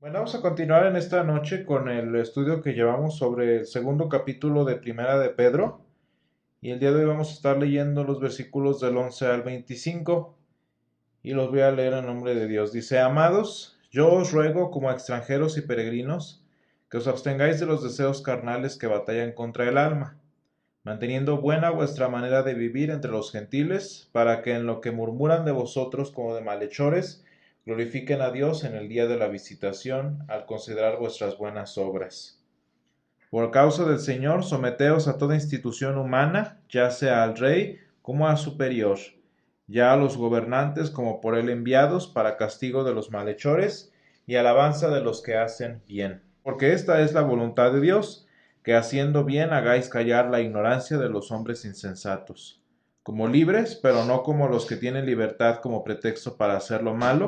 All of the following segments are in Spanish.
Bueno, vamos a continuar en esta noche con el estudio que llevamos sobre el segundo capítulo de Primera de Pedro. Y el día de hoy vamos a estar leyendo los versículos del 11 al 25 y los voy a leer en nombre de Dios. Dice: Amados, yo os ruego como extranjeros y peregrinos que os abstengáis de los deseos carnales que batallan contra el alma, manteniendo buena vuestra manera de vivir entre los gentiles, para que en lo que murmuran de vosotros como de malhechores, glorifiquen a Dios en el día de la visitación, al considerar vuestras buenas obras. Por causa del Señor, someteos a toda institución humana, ya sea al rey como al superior, ya a los gobernantes como por él enviados, para castigo de los malhechores y alabanza de los que hacen bien. Porque esta es la voluntad de Dios, que haciendo bien hagáis callar la ignorancia de los hombres insensatos, como libres, pero no como los que tienen libertad como pretexto para hacer lo malo,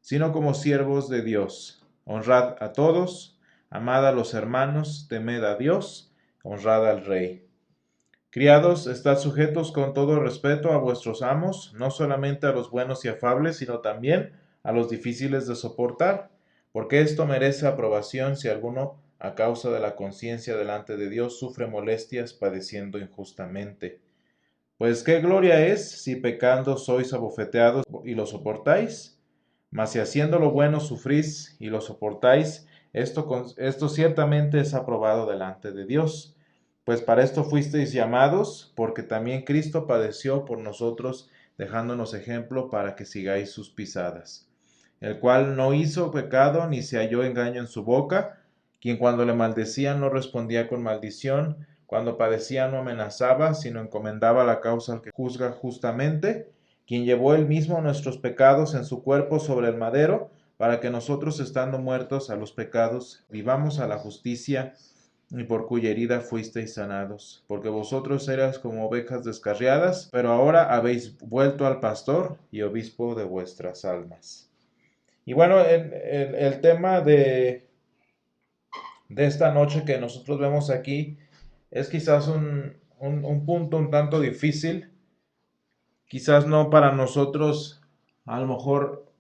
sino como siervos de Dios. Honrad a todos, amad a los hermanos, temed a Dios, honrad al Rey. Criados, estad sujetos con todo respeto a vuestros amos, no solamente a los buenos y afables, sino también a los difíciles de soportar, porque esto merece aprobación si alguno, a causa de la conciencia delante de Dios, sufre molestias padeciendo injustamente. Pues qué gloria es si pecando sois abofeteados y lo soportáis, mas si haciendo lo bueno sufrís y lo soportáis, esto ciertamente es aprobado delante de Dios. Pues para esto fuisteis llamados, porque también Cristo padeció por nosotros, dejándonos ejemplo para que sigáis sus pisadas, el cual no hizo pecado ni se halló engaño en su boca, quien cuando le maldecían no respondía con maldición, cuando padecía no amenazaba, sino encomendaba la causa al que juzga justamente, quien llevó él mismo nuestros pecados en su cuerpo sobre el madero, para que nosotros, estando muertos a los pecados, vivamos a la justicia, y por cuya herida fuisteis sanados. Porque vosotros eras como ovejas descarriadas, pero ahora habéis vuelto al pastor y obispo de vuestras almas. Y bueno, el tema de esta noche que nosotros vemos aquí es quizás un punto un tanto difícil, quizás no para nosotros, a lo mejor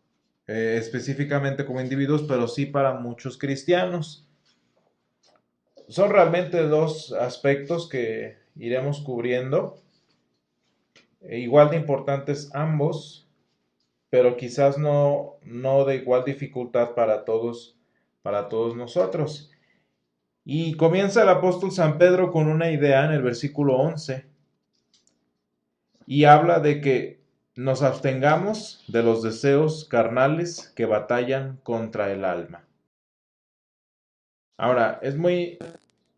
específicamente como individuos, pero sí para muchos cristianos. Son realmente dos aspectos que iremos cubriendo, igual de importantes ambos, pero quizás no de igual dificultad para todos nosotros. Y comienza el apóstol San Pedro con una idea en el versículo 11 y habla de que nos abstengamos de los deseos carnales que batallan contra el alma. Ahora, es muy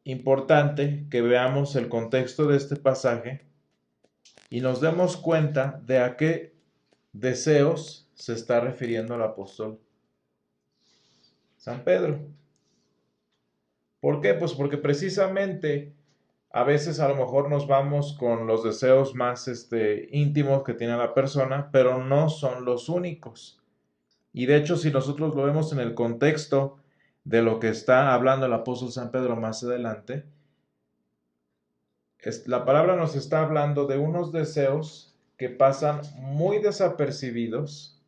importante que veamos el contexto de este pasaje y nos demos cuenta de a qué deseos se está refiriendo el apóstol San Pedro. ¿Por qué? Pues porque precisamente a veces a lo mejor nos vamos con los deseos más íntimos que tiene la persona, pero no son los únicos. Y de hecho, si nosotros lo vemos en el contexto de lo que está hablando el apóstol San Pedro más adelante, la palabra nos está hablando de unos deseos que pasan muy desapercibidos,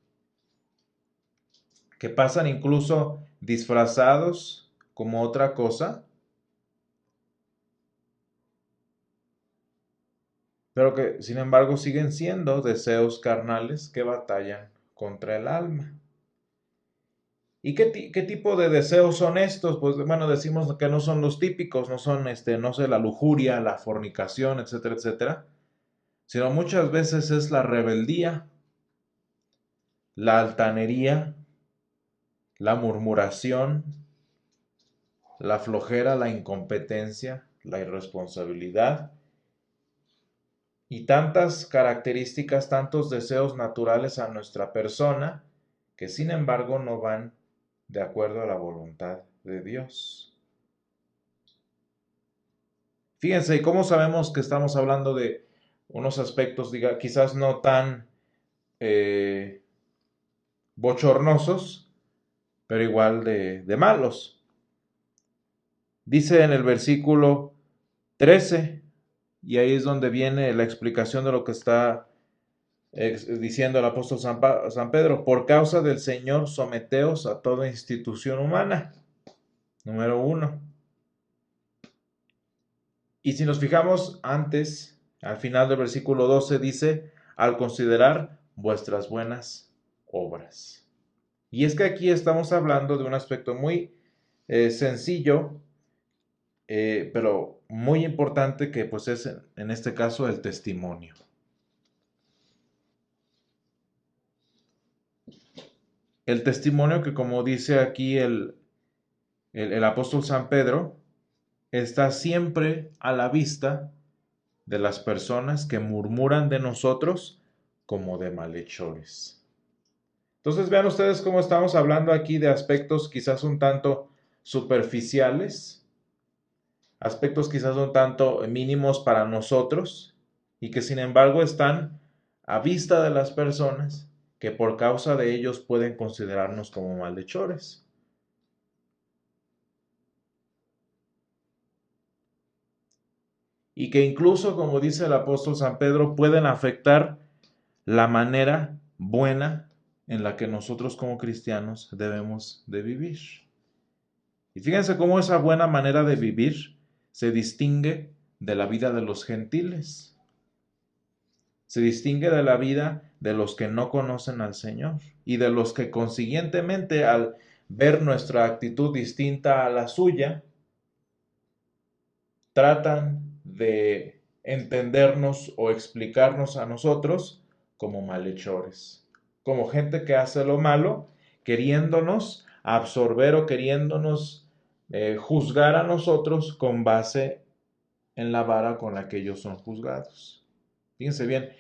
que pasan incluso disfrazados como otra cosa, pero que sin embargo siguen siendo deseos carnales que batallan contra el alma. ¿Y qué tipo de deseos son estos? Pues bueno, decimos que no son los típicos, no son, no sé, la lujuria, la fornicación, etcétera, etcétera, sino muchas veces es la rebeldía, la altanería, la murmuración, la flojera, la incompetencia, la irresponsabilidad y tantas características, tantos deseos naturales a nuestra persona que sin embargo no van de acuerdo a la voluntad de Dios. Fíjense, ¿y cómo sabemos que estamos hablando de unos aspectos, quizás no tan eh, bochornosos, pero igual de malos? Dice en el versículo 13, y ahí es donde viene la explicación de lo que está diciendo el apóstol San Pedro, por causa del Señor someteos a toda institución humana. Número 1. Y si nos fijamos antes, al final del versículo 12 dice, al considerar vuestras buenas obras. Y es que aquí estamos hablando de un aspecto muy sencillo, pero muy importante, que pues es en este caso el testimonio. El testimonio que, como dice aquí el apóstol San Pedro, está siempre a la vista de las personas que murmuran de nosotros como de malhechores. Entonces vean ustedes cómo estamos hablando aquí de aspectos quizás un tanto superficiales, aspectos quizás un tanto mínimos para nosotros y que sin embargo están a vista de las personas que por causa de ellos pueden considerarnos como malhechores. Y que incluso, como dice el apóstol San Pedro, pueden afectar la manera buena en la que nosotros como cristianos debemos de vivir. Y fíjense cómo esa buena manera de vivir se distingue de la vida de los gentiles. Se distingue de la vida de los que no conocen al Señor y de los que consiguientemente, al ver nuestra actitud distinta a la suya, tratan de entendernos o explicarnos a nosotros como malhechores, como gente que hace lo malo, queriéndonos absorber o queriéndonos juzgar a nosotros con base en la vara con la que ellos son juzgados. Fíjense bien,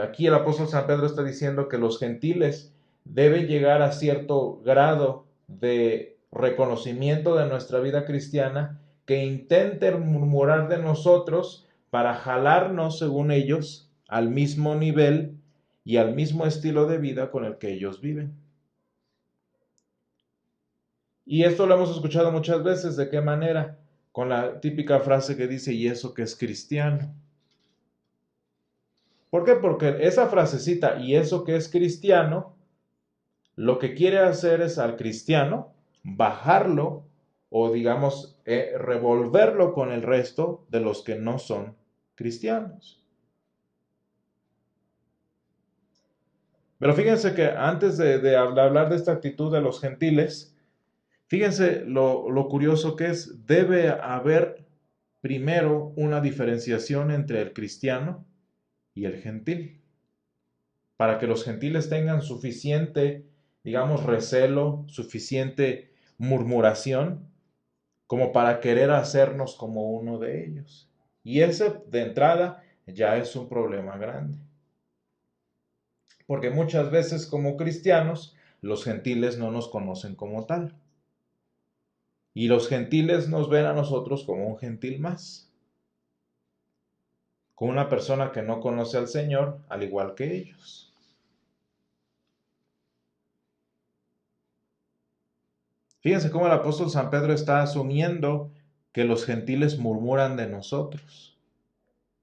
aquí el apóstol San Pedro está diciendo que los gentiles deben llegar a cierto grado de reconocimiento de nuestra vida cristiana, que intenten murmurar de nosotros para jalarnos, según ellos, al mismo nivel y al mismo estilo de vida con el que ellos viven. Y esto lo hemos escuchado muchas veces. ¿De qué manera? Con la típica frase que dice, ¿y eso que es cristiano? ¿Por qué? Porque esa frasecita, y eso que es cristiano, lo que quiere hacer es al cristiano bajarlo o digamos revolverlo con el resto de los que no son cristianos. Pero fíjense que antes de hablar de esta actitud de los gentiles, fíjense lo curioso que es, debe haber primero una diferenciación entre el cristiano y el gentil, para que los gentiles tengan suficiente, digamos, recelo, suficiente murmuración, como para querer hacernos como uno de ellos. Y ese, de entrada, ya es un problema grande. Porque muchas veces como cristianos, los gentiles no nos conocen como tal. Y los gentiles nos ven a nosotros como un gentil más, como una persona que no conoce al Señor, al igual que ellos. Fíjense cómo el apóstol San Pedro está asumiendo que los gentiles murmuran de nosotros.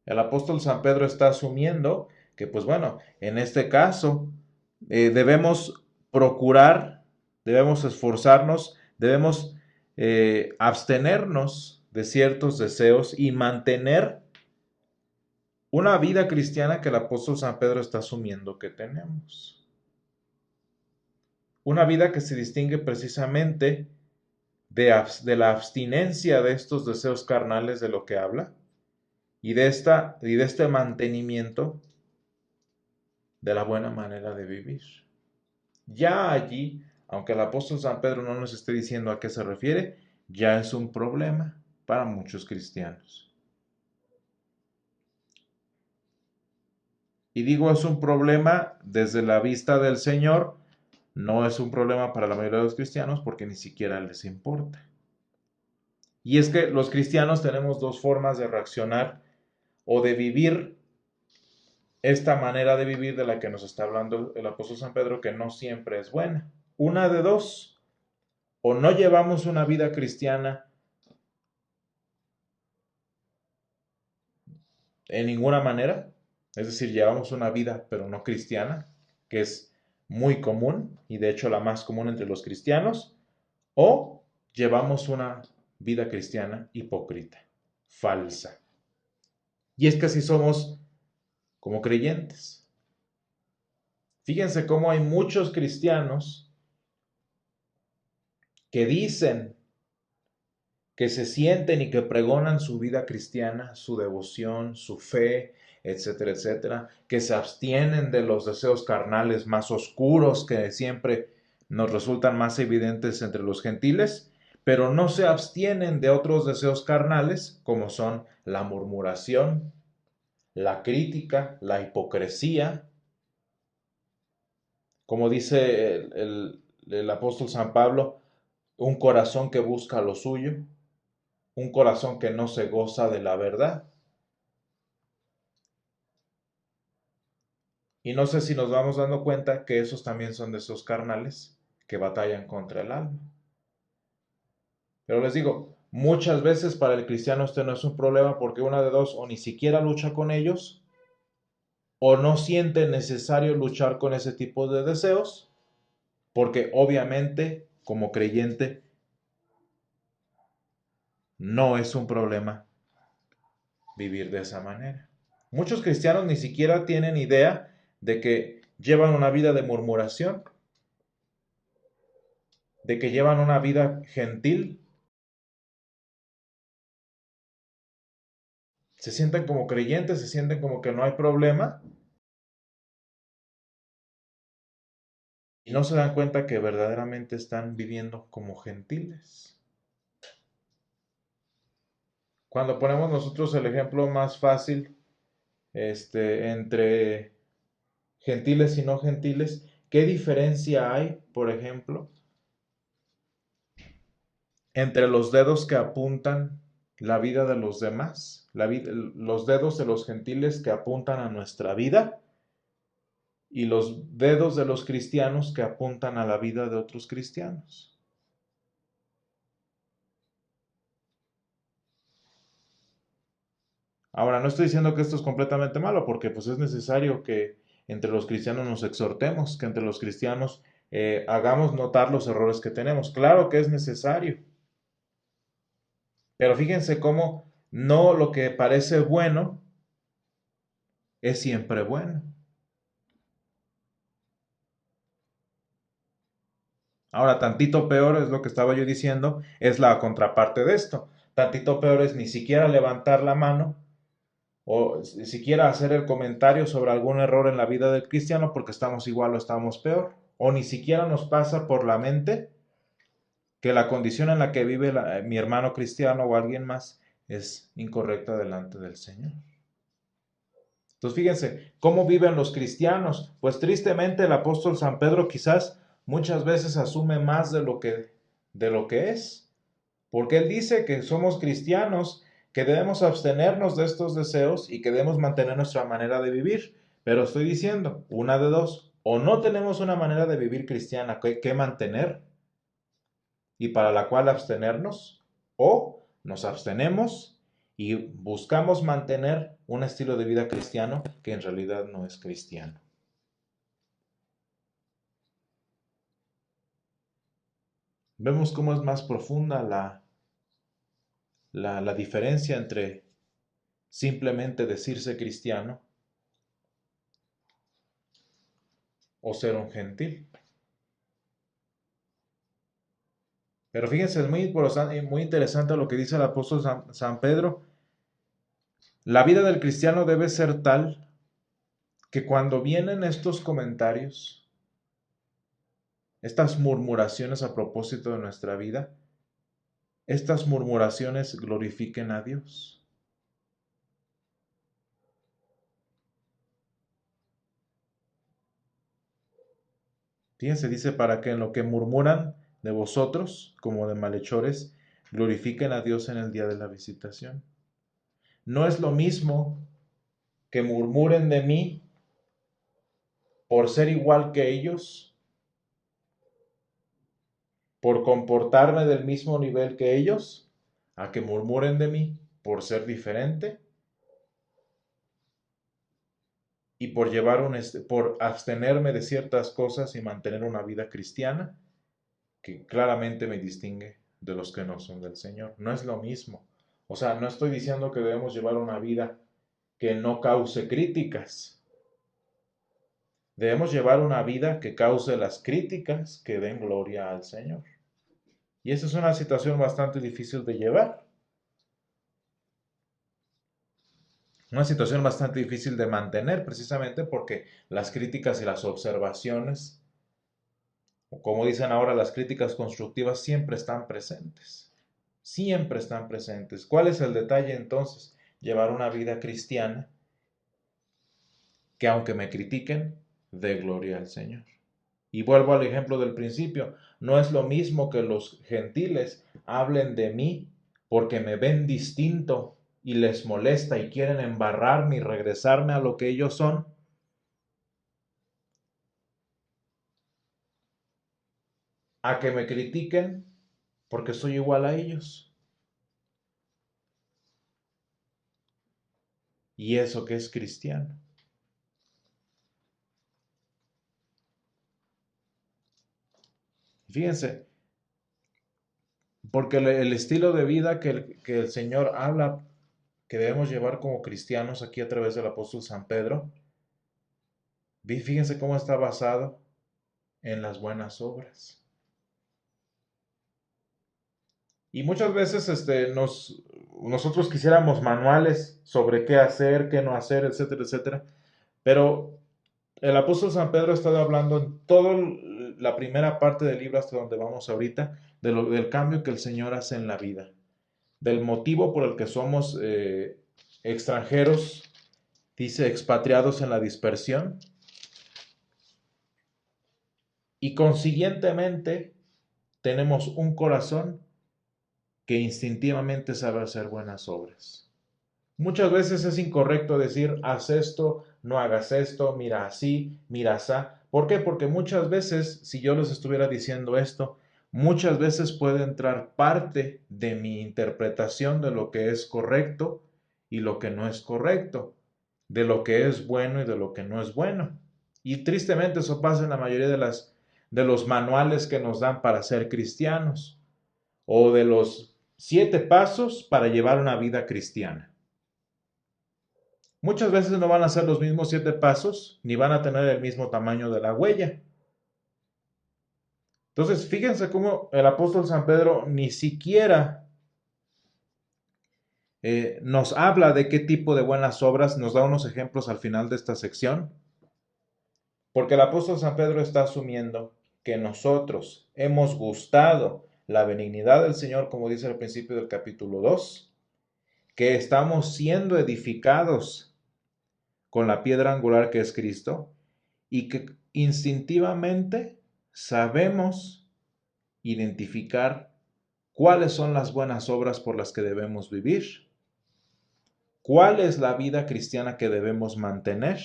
El apóstol San Pedro está asumiendo que, pues bueno, en este caso debemos procurar, debemos esforzarnos, debemos abstenernos de ciertos deseos y mantener una vida cristiana que el apóstol San Pedro está asumiendo que tenemos. Una vida que se distingue precisamente de la abstinencia de estos deseos carnales de lo que habla y de este mantenimiento de la buena manera de vivir. Ya allí, aunque el apóstol San Pedro no nos esté diciendo a qué se refiere, ya es un problema para muchos cristianos. Y digo es un problema desde la vista del Señor, no es un problema para la mayoría de los cristianos porque ni siquiera les importa. Y es que los cristianos tenemos dos formas de reaccionar o de vivir esta manera de vivir de la que nos está hablando el apóstol San Pedro, que no siempre es buena. Una de dos, o no llevamos una vida cristiana en ninguna manera, es decir, llevamos una vida pero no cristiana, que es muy común y de hecho la más común entre los cristianos, o llevamos una vida cristiana hipócrita, falsa. Y es que así somos como creyentes. Fíjense cómo hay muchos cristianos que dicen que se sienten y que pregonan su vida cristiana, su devoción, su fe, etcétera, etcétera, que se abstienen de los deseos carnales más oscuros que siempre nos resultan más evidentes entre los gentiles, pero no se abstienen de otros deseos carnales como son la murmuración, la crítica, la hipocresía, como dice el apóstol San Pablo, un corazón que busca lo suyo, un corazón que no se goza de la verdad. Y no sé si nos vamos dando cuenta que esos también son deseos carnales que batallan contra el alma. Pero les digo, muchas veces para el cristiano este no es un problema porque una de dos, o ni siquiera lucha con ellos, o no siente necesario luchar con ese tipo de deseos, porque obviamente como creyente no es un problema vivir de esa manera. Muchos cristianos ni siquiera tienen idea de que llevan una vida de murmuración, de que llevan una vida gentil. Se sienten como creyentes, se sienten como que no hay problema y no se dan cuenta que verdaderamente están viviendo como gentiles. Cuando ponemos nosotros el ejemplo más fácil entre gentiles y no gentiles, ¿qué diferencia hay, por ejemplo, entre los dedos que apuntan la vida de los demás, los dedos de los gentiles que apuntan a nuestra vida y los dedos de los cristianos que apuntan a la vida de otros cristianos? Ahora, no estoy diciendo que esto es completamente malo, porque pues es necesario que entre los cristianos nos exhortemos, que entre los cristianos hagamos notar los errores que tenemos. Claro que es necesario, pero fíjense cómo no lo que parece bueno es siempre bueno. Ahora, tantito peor es lo que estaba yo diciendo, es la contraparte de esto. Tantito peor es ni siquiera levantar la mano o siquiera hacer el comentario sobre algún error en la vida del cristiano porque estamos igual o estamos peor. O ni siquiera nos pasa por la mente que la condición en la que vive mi hermano cristiano o alguien más es incorrecta delante del Señor. Entonces fíjense, ¿cómo viven los cristianos? Pues tristemente el apóstol San Pedro quizás muchas veces asume más de lo que es, porque él dice que somos cristianos, que debemos abstenernos de estos deseos y que debemos mantener nuestra manera de vivir. Pero estoy diciendo, una de dos, o no tenemos una manera de vivir cristiana que mantener y para la cual abstenernos, o nos abstenemos y buscamos mantener un estilo de vida cristiano que en realidad no es cristiano. Vemos cómo es más profunda la diferencia entre simplemente decirse cristiano o ser un gentil. Pero fíjense, es muy interesante lo que dice el apóstol San Pedro. La vida del cristiano debe ser tal que cuando vienen estos comentarios, estas murmuraciones a propósito de nuestra vida, estas murmuraciones glorifiquen a Dios. Fíjense, dice, para que en lo que murmuran de vosotros, como de malhechores, glorifiquen a Dios en el día de la visitación. No es lo mismo que murmuren de mí por ser igual que ellos, por comportarme del mismo nivel que ellos, a que murmuren de mí por ser diferente y por por abstenerme de ciertas cosas y mantener una vida cristiana que claramente me distingue de los que no son del Señor. No es lo mismo. O sea, no estoy diciendo que debemos llevar una vida que no cause críticas. Debemos llevar una vida que cause las críticas que den gloria al Señor. Y esa es una situación bastante difícil de llevar. Una situación bastante difícil de mantener precisamente porque las críticas y las observaciones, o como dicen ahora, las críticas constructivas siempre están presentes. Siempre están presentes. ¿Cuál es el detalle entonces? Llevar una vida cristiana que aunque me critiquen, dé gloria al Señor. Y vuelvo al ejemplo del principio. No es lo mismo que los gentiles hablen de mí porque me ven distinto y les molesta y quieren embarrarme y regresarme a lo que ellos son, a que me critiquen porque soy igual a ellos. Y eso que es cristiano. Fíjense, porque el estilo de vida que el Señor habla que debemos llevar como cristianos aquí a través del apóstol San Pedro, fíjense cómo está basado en las buenas obras. Y muchas veces nosotros quisiéramos manuales sobre qué hacer, qué no hacer, etcétera, etcétera. Pero el apóstol San Pedro ha estado hablando en toda la primera parte del libro hasta donde vamos ahorita, del cambio que el Señor hace en la vida, del motivo por el que somos extranjeros, dice expatriados en la dispersión, y consiguientemente tenemos un corazón que instintivamente sabe hacer buenas obras. Muchas veces es incorrecto decir, haz esto, no hagas esto, mira así, mira asá. ¿Por qué? Porque muchas veces, si yo les estuviera diciendo esto, muchas veces puede entrar parte de mi interpretación de lo que es correcto y lo que no es correcto, de lo que es bueno y de lo que no es bueno. Y tristemente eso pasa en la mayoría de los manuales que nos dan para ser cristianos o de los 7 pasos para llevar una vida cristiana. Muchas veces no van a ser los mismos 7 pasos, ni van a tener el mismo tamaño de la huella. Entonces, fíjense cómo el apóstol San Pedro ni siquiera nos habla de qué tipo de buenas obras, nos da unos ejemplos al final de esta sección, porque el apóstol San Pedro está asumiendo que nosotros hemos gustado la benignidad del Señor, como dice al principio del capítulo 2, que estamos siendo edificados con la piedra angular que es Cristo y que instintivamente sabemos identificar cuáles son las buenas obras por las que debemos vivir, cuál es la vida cristiana que debemos mantener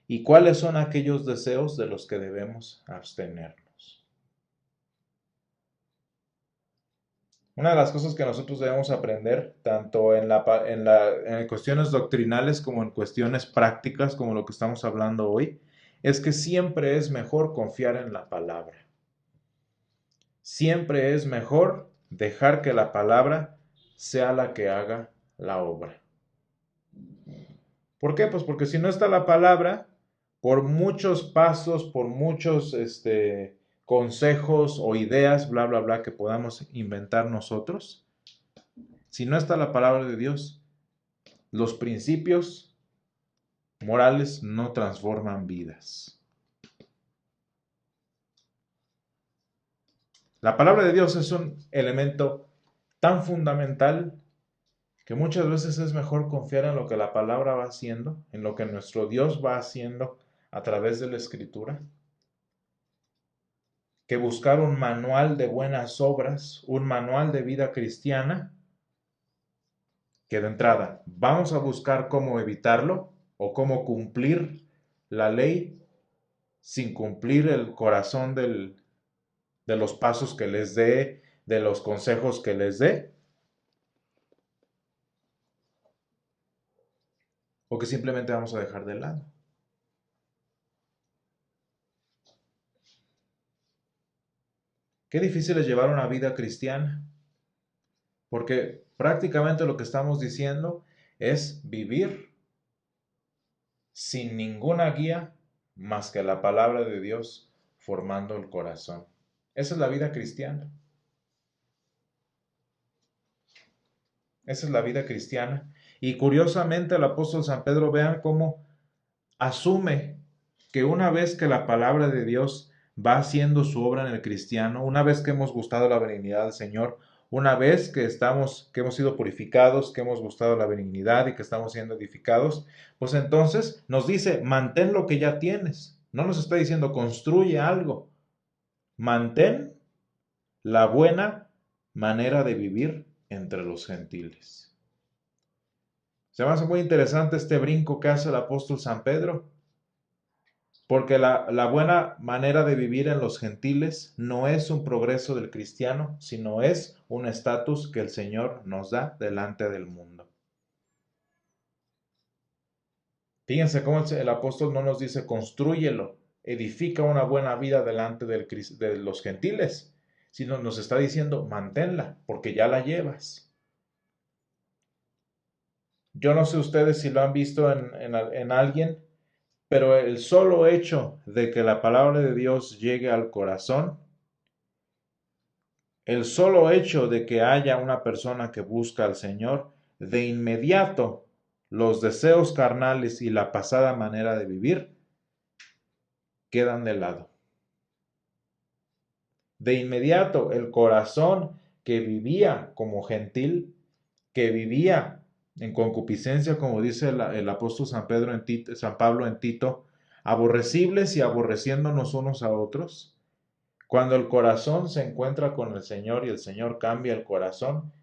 y cuáles son aquellos deseos de los que debemos abstenernos. Una de las cosas que nosotros debemos aprender, tanto en cuestiones doctrinales como en cuestiones prácticas, como lo que estamos hablando hoy, es que siempre es mejor confiar en la palabra. Siempre es mejor dejar que la palabra sea la que haga la obra. ¿Por qué? Pues porque si no está la palabra, por muchos pasos, por muchos consejos o ideas, bla, bla, bla, que podamos inventar nosotros, si no está la palabra de Dios, los principios morales no transforman vidas. La palabra de Dios es un elemento tan fundamental que muchas veces es mejor confiar en lo que la palabra va haciendo, en lo que nuestro Dios va haciendo a través de la Escritura, que buscar un manual de buenas obras, un manual de vida cristiana, que de entrada vamos a buscar cómo evitarlo o cómo cumplir la ley sin cumplir el corazón de los pasos que les dé, de los consejos que les dé, o que simplemente vamos a dejar de lado. Qué difícil es llevar una vida cristiana, porque prácticamente lo que estamos diciendo es vivir sin ninguna guía más que la palabra de Dios formando el corazón. Esa es la vida cristiana. Esa es la vida cristiana. Y curiosamente el apóstol San Pedro, vean cómo asume que una vez que la palabra de Dios va haciendo su obra en el cristiano, una vez que hemos gustado la benignidad del Señor, una vez que hemos sido purificados, que hemos gustado la benignidad y que estamos siendo edificados, pues entonces nos dice, mantén lo que ya tienes. No nos está diciendo construye algo. Mantén la buena manera de vivir entre los gentiles. Se me hace muy interesante este brinco que hace el apóstol San Pedro, porque la buena manera de vivir en los gentiles no es un progreso del cristiano, sino es un estatus que el Señor nos da delante del mundo. Fíjense cómo el apóstol no nos dice constrúyelo, edifica una buena vida delante de los gentiles, sino nos está diciendo manténla, porque ya la llevas. Yo no sé ustedes si lo han visto en alguien, pero el solo hecho de que la palabra de Dios llegue al corazón, el solo hecho de que haya una persona que busca al Señor, de inmediato los deseos carnales y la pasada manera de vivir quedan de lado. De inmediato el corazón que vivía como gentil, que vivía en concupiscencia, como dice el apóstol San Pedro en Tito, San Pablo en Tito, aborrecibles y aborreciéndonos unos a otros. Cuando el corazón se encuentra con el Señor y el Señor cambia el corazón,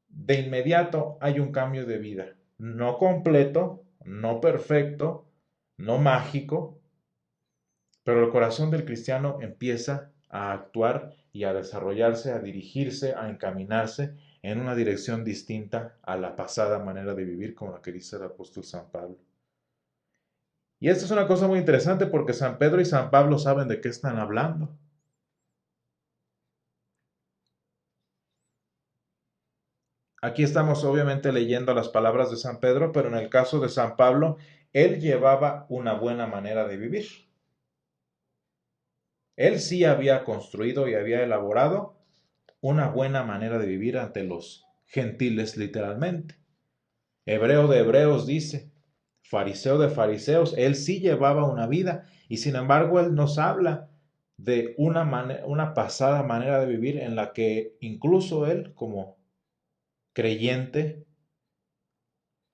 de inmediato hay un cambio de vida. No completo, no perfecto, no mágico, pero el corazón del cristiano empieza a actuar y a desarrollarse, a dirigirse, a encaminarse en una dirección distinta a la pasada manera de vivir, como la que dice el apóstol San Pablo. Y esto es una cosa muy interesante porque San Pedro y San Pablo saben de qué están hablando. Aquí estamos obviamente leyendo las palabras de San Pedro, pero en el caso de San Pablo, él llevaba una buena manera de vivir. Él sí había construido y había elaborado una buena manera de vivir ante los gentiles literalmente. Hebreo de hebreos dice, fariseo de fariseos, él sí llevaba una vida y sin embargo él nos habla de una pasada manera de vivir en la que incluso él como creyente,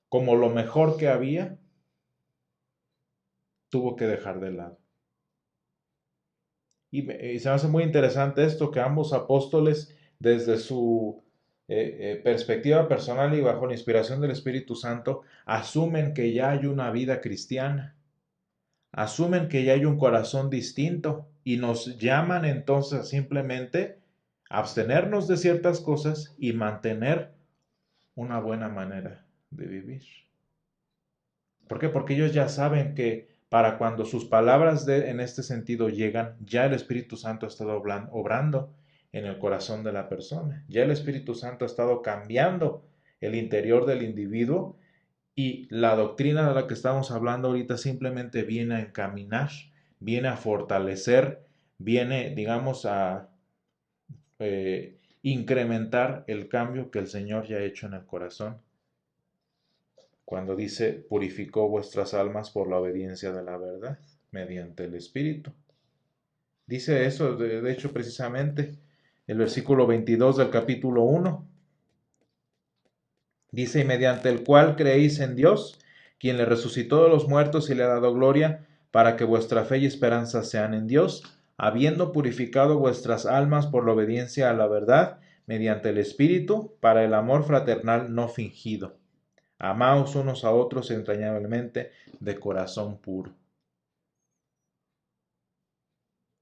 como lo mejor que había, tuvo que dejar de lado. Y se me hace muy interesante esto, que ambos apóstoles, desde su perspectiva personal y bajo la inspiración del Espíritu Santo, asumen que ya hay una vida cristiana, asumen que ya hay un corazón distinto y nos llaman entonces a simplemente abstenernos de ciertas cosas y mantener una buena manera de vivir. ¿Por qué? Porque ellos ya saben que para cuando sus palabras en este sentido llegan, ya el Espíritu Santo ha estado obrando en el corazón de la persona. Ya el Espíritu Santo ha estado cambiando el interior del individuo y la doctrina de la que estamos hablando ahorita simplemente viene a encaminar, viene a fortalecer, viene, digamos, a incrementar el cambio que el Señor ya ha hecho en el corazón cuando dice, purificó vuestras almas por la obediencia de la verdad, mediante el Espíritu. Dice eso, de hecho, precisamente, el versículo 22 del capítulo 1. Dice, y mediante el cual creéis en Dios, quien le resucitó de los muertos y le ha dado gloria, para que vuestra fe y esperanza sean en Dios, habiendo purificado vuestras almas por la obediencia a la verdad, mediante el Espíritu, para el amor fraternal no fingido. Amaos unos a otros entrañablemente de corazón puro.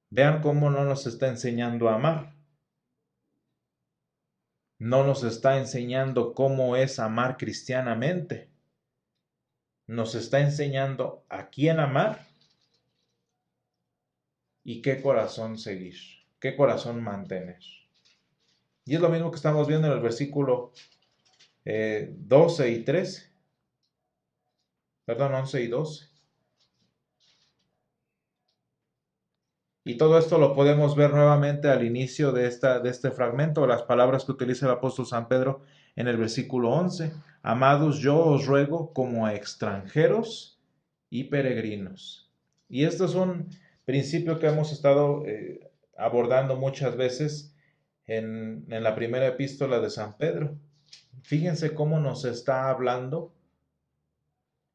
Vean cómo no nos está enseñando a amar. No nos está enseñando cómo es amar cristianamente. Nos está enseñando a quién amar y qué corazón seguir. ¿Qué corazón mantener? Y es lo mismo que estamos viendo en el versículo 12 y 13, perdón, 11 y 12. Y todo esto lo podemos ver nuevamente al inicio de este fragmento, las palabras que utiliza el apóstol San Pedro en el versículo 11. Amados, yo os ruego como a extranjeros y peregrinos. Y esto es un principio que hemos estado abordando muchas veces en la primera epístola de San Pedro. Fíjense cómo nos está hablando,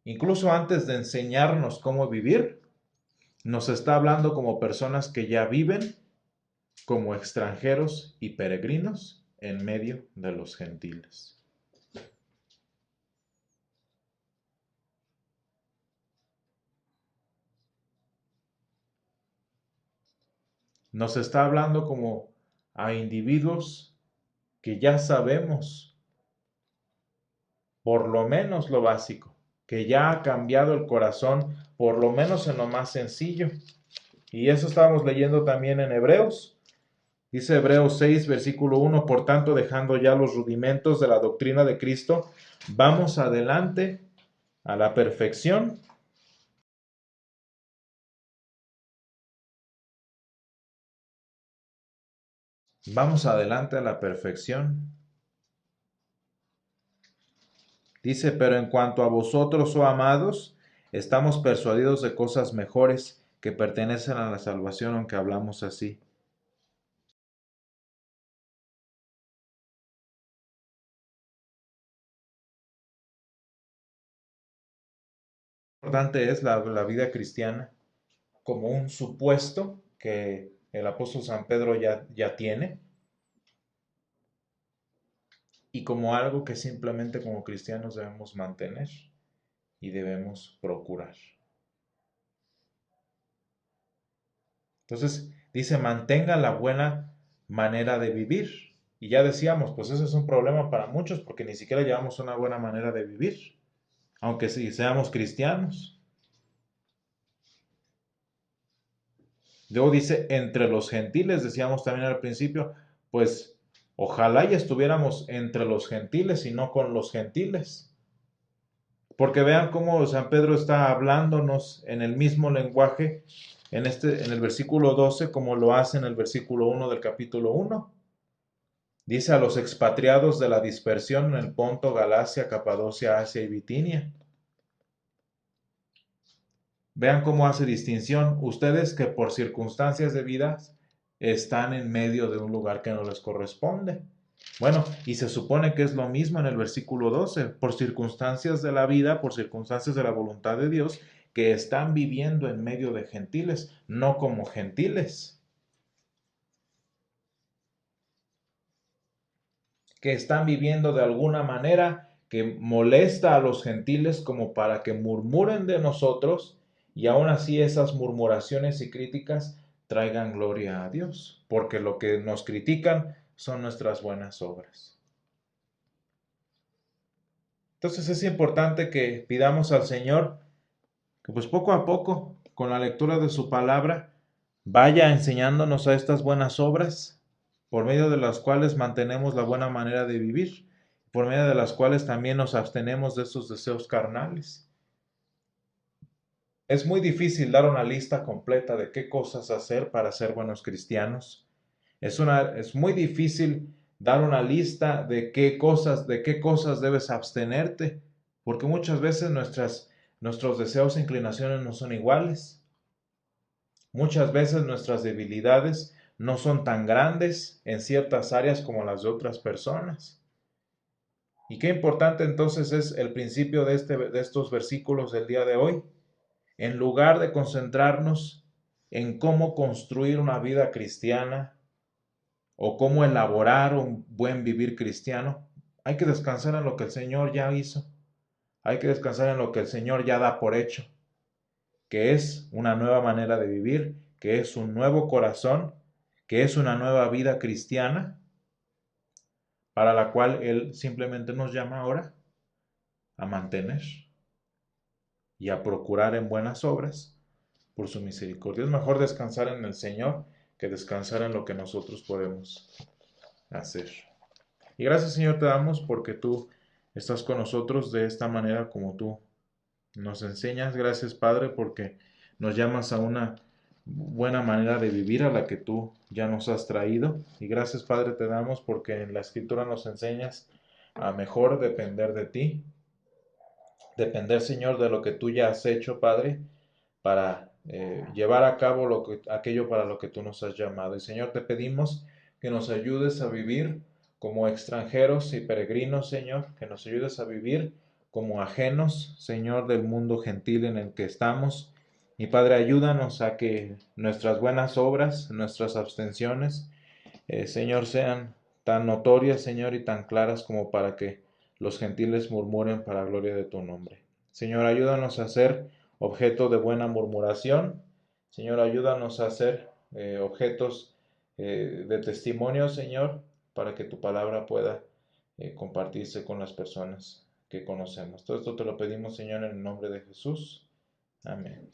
incluso antes de enseñarnos cómo vivir, nos está hablando como personas que ya viven como extranjeros y peregrinos en medio de los gentiles. Nos está hablando como a individuos que ya sabemos por lo menos lo básico, que ya ha cambiado el corazón, por lo menos en lo más sencillo. Y eso estábamos leyendo también en Hebreos. Dice Hebreos 6, versículo 1, por tanto, dejando ya los rudimentos de la doctrina de Cristo, vamos adelante a la perfección. Vamos adelante a la perfección. Dice, pero en cuanto a vosotros, oh amados, estamos persuadidos de cosas mejores que pertenecen a la salvación, aunque hablamos así. Importante es la vida cristiana como un supuesto que el apóstol San Pedro ya tiene y como algo que simplemente como cristianos debemos mantener y debemos procurar. Entonces dice, mantenga la buena manera de vivir. Y ya decíamos, pues ese es un problema para muchos porque ni siquiera llevamos una buena manera de vivir, aunque sí seamos cristianos. Luego dice, entre los gentiles, decíamos también al principio, pues ojalá y estuviéramos entre los gentiles y no con los gentiles. Porque vean cómo San Pedro está hablándonos en el mismo lenguaje en el versículo 12 como lo hace en el versículo 1 del capítulo 1. Dice a los expatriados de la dispersión en el Ponto, Galacia, Capadocia, Asia y Bitinia. Vean cómo hace distinción. Ustedes que por circunstancias de vida están en medio de un lugar que no les corresponde. Bueno, y se supone que es lo mismo en el versículo 12, por circunstancias de la vida, por circunstancias de la voluntad de Dios, que están viviendo en medio de gentiles, no como gentiles, que están viviendo de alguna manera que molesta a los gentiles como para que murmuren de nosotros y aún así esas murmuraciones y críticas traigan gloria a Dios, porque lo que nos critican son nuestras buenas obras. Entonces es importante que pidamos al Señor que pues poco a poco, con la lectura de su palabra, vaya enseñándonos a estas buenas obras, por medio de las cuales mantenemos la buena manera de vivir, por medio de las cuales también nos abstenemos de esos deseos carnales. Es muy difícil dar una lista completa de qué cosas hacer para ser buenos cristianos. Es muy difícil dar una lista de qué cosas debes abstenerte, porque muchas veces nuestros deseos e inclinaciones no son iguales. Muchas veces nuestras debilidades no son tan grandes en ciertas áreas como las de otras personas. Y qué importante entonces es el principio de estos versículos del día de hoy. En lugar de concentrarnos en cómo construir una vida cristiana o cómo elaborar un buen vivir cristiano, hay que descansar en lo que el Señor ya hizo. Hay que descansar en lo que el Señor ya da por hecho, que es una nueva manera de vivir, que es un nuevo corazón, que es una nueva vida cristiana, para la cual Él simplemente nos llama ahora a mantener y a procurar en buenas obras por su misericordia. Es mejor descansar en el Señor que descansar en lo que nosotros podemos hacer. Y gracias, Señor, te damos porque tú estás con nosotros de esta manera como tú nos enseñas. Gracias, Padre, porque nos llamas a una buena manera de vivir a la que tú ya nos has traído. Y gracias, Padre, te damos porque en la Escritura nos enseñas a mejor depender de ti. Depender, Señor, de lo que tú ya has hecho, Padre, para llevar a cabo aquello para lo que tú nos has llamado. Y Señor, te pedimos que nos ayudes a vivir como extranjeros y peregrinos, Señor, que nos ayudes a vivir como ajenos, Señor, del mundo gentil en el que estamos. Y Padre, ayúdanos a que nuestras buenas obras, nuestras abstenciones, Señor, sean tan notorias, Señor, y tan claras como para que los gentiles murmuren para gloria de tu nombre. Señor, ayúdanos a ser objeto de buena murmuración. Señor, ayúdanos a ser objetos de testimonio, Señor, para que tu palabra pueda compartirse con las personas que conocemos. Todo esto te lo pedimos, Señor, en el nombre de Jesús. Amén.